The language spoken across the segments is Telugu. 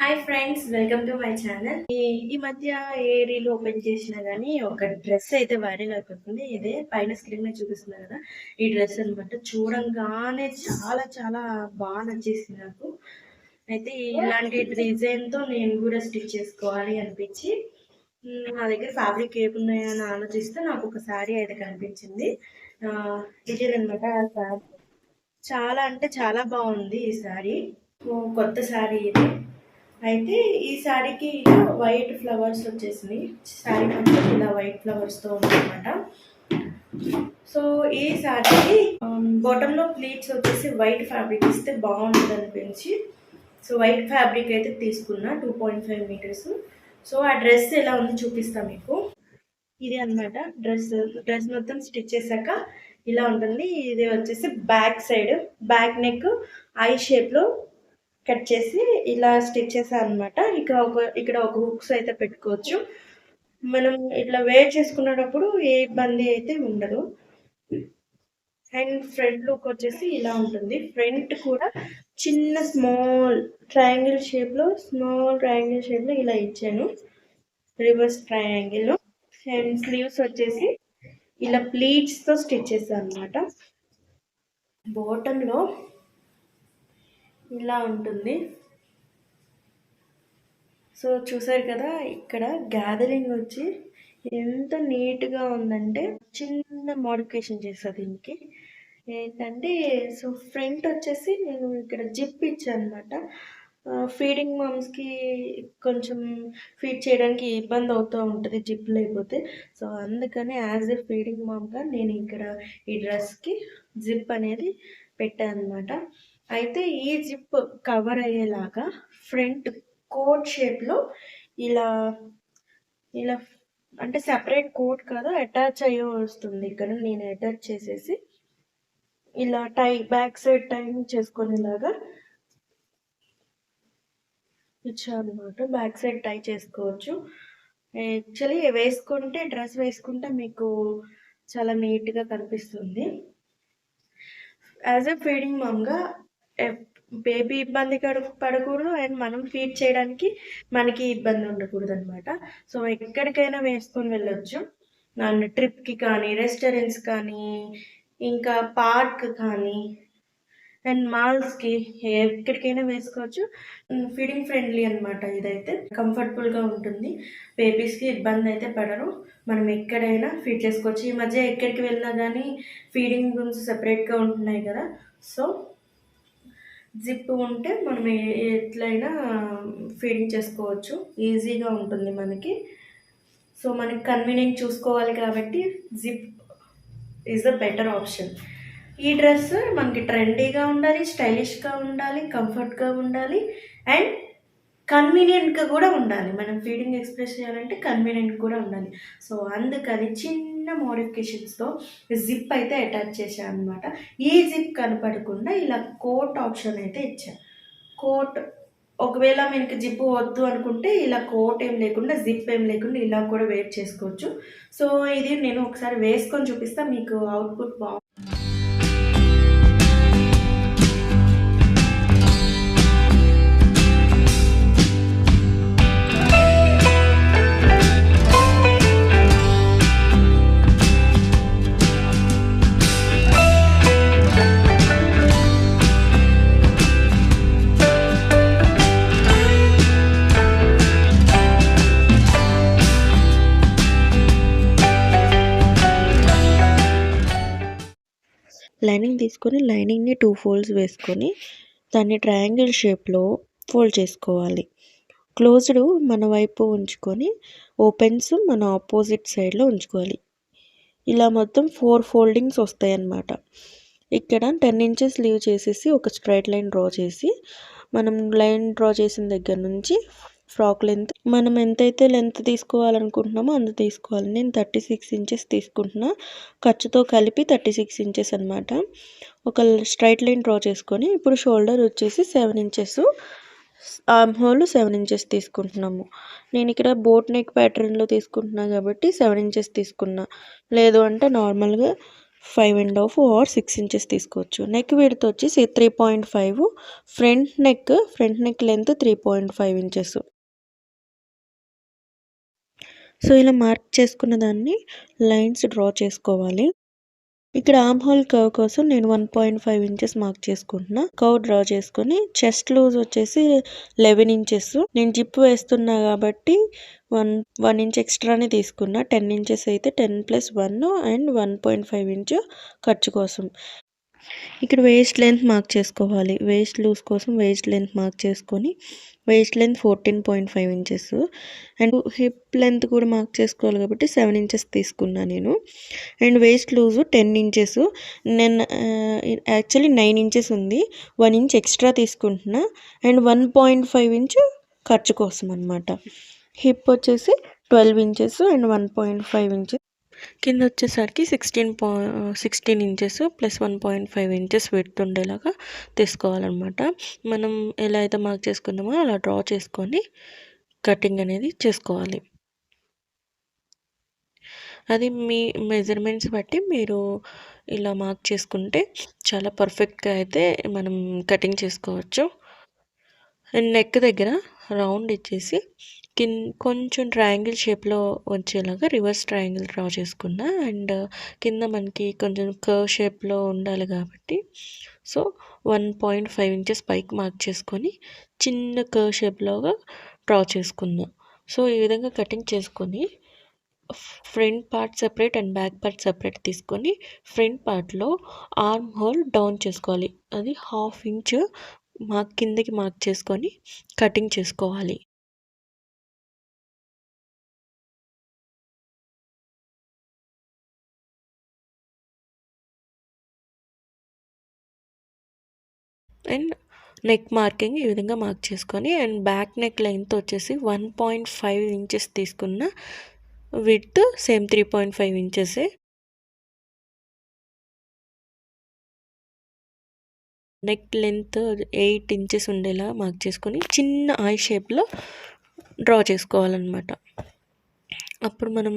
Hi friends, welcome to my channel. ఈ మధ్య ఏ రీల్ ఓపెన్ చేసినా కానీ ఒక డ్రెస్ అయితే వైరల్ అయిపోతుంది. ఇదే పైన స్క్రీన్ మీద చూపిస్తున్నా కదా, ఈ డ్రెస్ అనమాట. చూడంగానే చాలా చాలా బాగా నచ్చేసింది నాకు. అయితే ఇలాంటి డిజైన్తో నేను కూడా స్టిచ్ చేసుకోవాలి అనిపించి నా దగ్గర ఫ్యాబ్రిక్ ఏమున్నాయని ఆలోచిస్తే నాకు ఒక శారీ అయితే కనిపించింది. ఇది అనమాట చాలా అంటే చాలా బాగుంది ఈ శారీ. కొత్త శారీ ఇది. అయితే ఈ శారీకి ఇలా వైట్ ఫ్లవర్స్ వచ్చేసినాయి. శారీ మొత్తం ఇలా వైట్ ఫ్లవర్స్తో ఉందన్నమాట. సో ఈ శారీకి బాటంలో ప్లీట్స్ వచ్చేసి వైట్ ఫ్యాబ్రిక్ ఇస్తే బాగుంటుంది అనిపించి సో వైట్ ఫ్యాబ్రిక్ అయితే తీసుకున్నా 2.5 మీటర్స్. సో ఆ డ్రెస్ ఎలా ఉంది చూపిస్తా మీకు. ఇది అనమాట డ్రెస్ మొత్తం స్టిచ్ చేశాక ఇలా ఉంటుంది. ఇది వచ్చేసి back side, back neck I షేప్లో కట్ చేసి ఇలా స్టిచ్ చేసాను అనమాట. ఇక్కడ ఒక హుక్స్ అయితే పెట్టుకోవచ్చు. మనం ఇట్లా వేర్ చేసుకునేటప్పుడు ఏ ఇబ్బంది అయితే ఉండదు. అండ్ ఫ్రంట్ లుక్ వచ్చేసి ఇలా ఉంటుంది. ఫ్రంట్ కూడా చిన్న స్మాల్ ట్రయాంగిల్ షేప్లో ఇలా ఇచ్చాను, రివర్స్ ట్రయాంగిల్. అండ్ స్లీవ్స్ వచ్చేసి ఇలా ప్లీట్స్తో స్టిచ్ చేశాను అనమాట. బాటంలో ఇలా ఉంటుంది. సో చూసారు కదా, ఇక్కడ గ్యాదరింగ్ వచ్చి ఎంత నీట్గా ఉందంటే చిన్న మోడిఫికేషన్ చేస్తా దీనికి. ఏంటంటే సో ఫ్రంట్ వచ్చేసి నేను ఇక్కడ జిప్ ఇచ్చాను అనమాట. ఫీడింగ్ మామ్స్కి కొంచెం ఫీడ్ చేయడానికి ఇబ్బంది అవుతూ ఉంటుంది జిప్ లేకపోతే. సో అందుకని యాజ్ ఎ ఫీడింగ్ మామ్గా నేను ఇక్కడ ఈ డ్రెస్కి జిప్ అనేది పెట్టాను అనమాట. అయితే ఈ జిప్ కవర్ అయ్యేలాగా ఫ్రంట్ కోట్ షేప్లో ఇలా ఇలా అంటే సెపరేట్ కోట్ కాదు, అటాచ్ అయ్యే వస్తుంది. ఇక్కడ నేను అటాచ్ చేసేసి ఇలా బ్యాక్ సైడ్ టై చేసుకునేలాగా ఇచ్చానమాట. బ్యాక్ సైడ్ టై చేసుకోవచ్చు. యాక్చువల్లీ డ్రెస్ వేసుకుంటే మీకు చాలా నీట్గా కనిపిస్తుంది. యాజ్ ఎ ఫీడింగ్ మామ్గా బేబీ ఇబ్బంది పడకూడదు, అండ్ మనం ఫీడ్ చేయడానికి మనకి ఇబ్బంది ఉండకూడదు అనమాట. సో ఎక్కడికైనా వేసుకొని వెళ్ళొచ్చు. ట్రిప్కి కానీ, రెస్టారెంట్స్ కానీ, ఇంకా పార్క్ కానీ, అండ్ మాల్స్కి, ఎక్కడికైనా వేసుకోవచ్చు. ఫీడింగ్ ఫ్రెండ్లీ అనమాట. ఇదైతే కంఫర్టబుల్గా ఉంటుంది. బేబీస్కి ఇబ్బంది అయితే పడరు. మనం ఎక్కడైనా ఫీడ్ చేసుకోవచ్చు. ఈ మధ్య ఎక్కడికి వెళ్ళినా కానీ ఫీడింగ్ రూమ్స్ సెపరేట్గా ఉంటున్నాయి కదా. సో జిప్ ఉంటే మనం ఎట్లయినా ఫీడింగ్ చేసుకోవచ్చు, ఈజీగా ఉంటుంది మనకి. సో మనకి కన్వీనియంట్ చూసుకోవాలి కాబట్టి zip is the better option. ఈ డ్రెస్ మనకి ట్రెండీగా ఉండాలి, స్టైలిష్గా ఉండాలి, కంఫర్ట్గా ఉండాలి, అండ్ కన్వీనియంట్గా కూడా ఉండాలి. మనం ఫీడింగ్ ఎక్స్ప్రెస్ చేయాలంటే కన్వీనియంట్ కూడా ఉండాలి. సో అందుకని చిన్న మోడిఫికేషన్స్తో జిప్ అయితే అటాచ్ చేశాను అనమాట. ఈ జిప్ కనపడకుండా ఇలా కోట్ ఆప్షన్ అయితే ఇచ్చాను. కోట్ ఒకవేళ మీకు జిప్ వద్దు అనుకుంటే ఇలా కోట్ ఏం లేకుండా, జిప్ ఏం లేకుండా ఇలా కూడా వేర్ చేసుకోవచ్చు. సో ఇది నేను ఒకసారి వేసుకొని చూపిస్తా, మీకు అవుట్పుట్ బాగుంది. లైనింగ్ తీసుకొని లైనింగ్ని 2 ఫోల్డ్స్ వేసుకొని దాన్ని ట్రయాంగిల్ షేప్లో ఫోల్డ్ చేసుకోవాలి. క్లోజ్డ్ మన వైపు ఉంచుకొని ఓపెన్స్ మన ఆపోజిట్ సైడ్లో ఉంచుకోవాలి. ఇలా మొత్తం 4 ఫోల్డింగ్స్ వస్తాయి అన్నమాట. ఇక్కడ 10 ఇంచెస్ లీవ్ చేసేసి ఒక స్ట్రైట్ లైన్ డ్రా చేసి, మనం లైన్ డ్రా చేసిన దగ్గర నుంచి ఫ్రాక్ లెంత్ మనం ఎంతైతే లెంత్ తీసుకోవాలనుకుంటున్నామో అంత తీసుకోవాలి. నేను 36 ఇంచెస్ తీసుకుంటున్నా, ఖర్చుతో కలిపి 36 ఇంచెస్ అనమాట. ఒక స్ట్రైట్ లైన్ డ్రా చేసుకొని ఇప్పుడు షోల్డర్ వచ్చేసి 7 ఇంచెస్, ఆర్మ్ హోల్ 7 ఇంచెస్ తీసుకుంటున్నాము. నేను ఇక్కడ బోట్ నెక్ ప్యాటర్న్లో తీసుకుంటున్నా కాబట్టి 7 ఇంచెస్ తీసుకున్నా. లేదు అంటే నార్మల్గా 5.5 ఆర్ 6 ఇంచెస్ తీసుకోవచ్చు. నెక్ విడ్త్ వచ్చేసి 3.5, front neck length 3.5 inches. So ఇలా మార్క్ చేసుకున్న దాన్ని లైన్స్ డ్రా చేసుకోవాలి. ఇక్కడ ఆర్మ్ హోల్ కర్వ్ కోసం నేను 1.5 ఇంచెస్ మార్క్ చేసుకుంటున్నా. కర్వ్ డ్రా చేసుకొని చెస్ట్ లూజ్ వచ్చేసి 11 ఇంచెస్. నేను జిప్ వేస్తున్నా కాబట్టి 1 ఇంచ్ ఎక్స్ట్రానే తీసుకున్నా. 10 ఇంచెస్ అయితే 10+1 అండ్ 1.5 ఇంచ్ ఖర్చు కోసం. ఇక్కడ వేస్ట్ లెంత్ మార్క్ చేసుకోవాలి. వేస్ట్ లూజ్ కోసం వేస్ట్ లెంత్ మార్క్ చేసుకొని waste length 14.5 inches and hip length కూడా మార్క్ చేసుకోవాలి కాబట్టి 7 ఇంచెస్ తీసుకున్నా నేను. And waste loose 10 inches. నేను యాక్చువల్లీ 9 ఇంచెస్ ఉంది. 1 ఇంచ్ ఎక్స్ట్రా తీసుకుంటున్నా అండ్ 1.5 ఇంచ్ ఖర్చు కోసం అనమాట. హిప్ వచ్చేసి 12 ఇంచెస్ అండ్ 1.5 ఇంచెస్. కింద వచ్చేసరికి 16 ఇంచెస్ ప్లస్ 1.5 ఇంచెస్ విడ్త్ ఉండేలాగా తీసుకోవాలన్నమాట. మనం ఎలా అయితే మార్క్ చేసుకున్నామో అలా డ్రా చేసుకొని కటింగ్ అనేది చేసుకోవాలి. అది మీ మెజర్మెంట్స్ బట్టి మీరు ఇలా మార్క్ చేసుకుంటే చాలా పర్ఫెక్ట్గా అయితే మనం కటింగ్ చేసుకోవచ్చు. అండ్ నెక్ దగ్గర రౌండ్ ఇచ్చేసి కొంచెం ట్రయాంగిల్ షేప్లో వచ్చేలాగా రివర్స్ ట్రయాంగిల్ డ్రా చేసుకున్నా. అండ్ కింద మనకి కొంచెం కర్వ్ షేప్లో ఉండాలి కాబట్టి సో 1.5 ఇంచెస్ పైకి మార్క్ చేసుకొని చిన్న కర్వ్ షేప్లోగా డ్రా చేసుకున్నా. సో ఈ విధంగా కటింగ్ చేసుకొని front part separate and back part separate తీసుకొని ఫ్రంట్ పార్ట్లో ఆర్మ్ హోల్ డౌన్ చేసుకోవాలి. అది 1/2 ఇంచ్ కిందకి మార్క్ చేసుకొని కటింగ్ చేసుకోవాలి. అండ్ నెక్ మార్కింగ్ ఈ విధంగా మార్క్ చేసుకొని అండ్ బ్యాక్ నెక్ లెంత్ వచ్చేసి 1.5 ఇంచెస్ తీసుకున్న. విడ్త్ సేమ్ 3.5 ఇంచెసే. నెక్ లెంత్ 8 ఇంచెస్ ఉండేలా మార్క్ చేసుకొని చిన్న ఐ షేప్లో డ్రా చేసుకోవాలన్నమాట. అప్పుడు మనం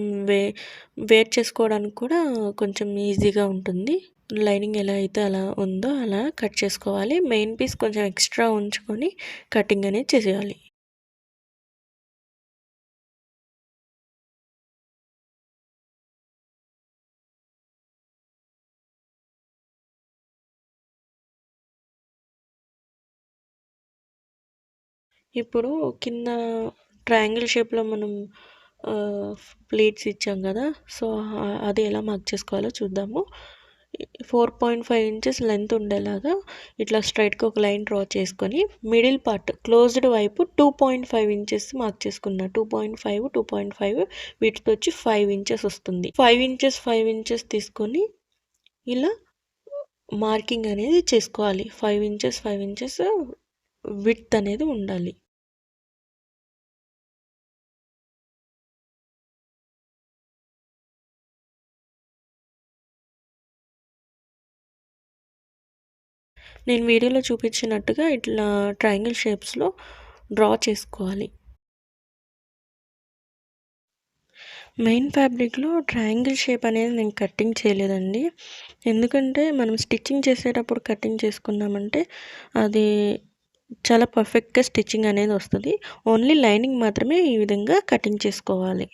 వేర్ చేసుకోవడానికి కూడా కొంచెం ఈజీగా ఉంటుంది. లైనింగ్ ఎలా అయితే అలా ఉందో అలా కట్ చేసుకోవాలి. మెయిన్ పీస్ కొంచెం ఎక్స్ట్రా ఉంచుకొని కటింగ్ అనేది చేసేయాలి. ఇప్పుడు కింద ట్రయాంగిల్ షేప్లో మనం ప్లేట్స్ ఇచ్చాం కదా, సో అది ఎలా మార్క్ చేసుకోవాలో చూద్దాము. 4.5 ఇంచెస్ లెంత్ ఉండేలాగా ఇట్లా స్ట్రైట్గా ఒక లైన్ డ్రా చేసుకొని మిడిల్ పార్ట్ క్లోజ్డ్ వైపు 2.5 ఇంచెస్ మార్క్ చేసుకున్నా. 2.5 వీటితో వచ్చి 5 ఇంచెస్ వస్తుంది. 5 ఇంచెస్ తీసుకొని ఇలా మార్కింగ్ అనేది చేసుకోవాలి. 5 ఇంచెస్ విడ్త్ అనేది ఉండాలి. నేను వీడియోలో చూపించినట్టుగా ఇట్లా ట్రయాంగిల్ షేప్స్లో డ్రా చేసుకోవాలి. మెయిన్ ఫ్యాబ్రిక్లో ట్రయాంగిల్ షేప్ అనేది నేను కటింగ్ చేయలేదండి. ఎందుకంటే మనం స్టిచ్చింగ్ చేసేటప్పుడు కటింగ్ చేసుకున్నామంటే అది చాలా పర్ఫెక్ట్గా స్టిచ్చింగ్ అనేది వస్తుంది. ఓన్లీ లైనింగ్ మాత్రమే ఈ విధంగా కటింగ్ చేసుకోవాలి.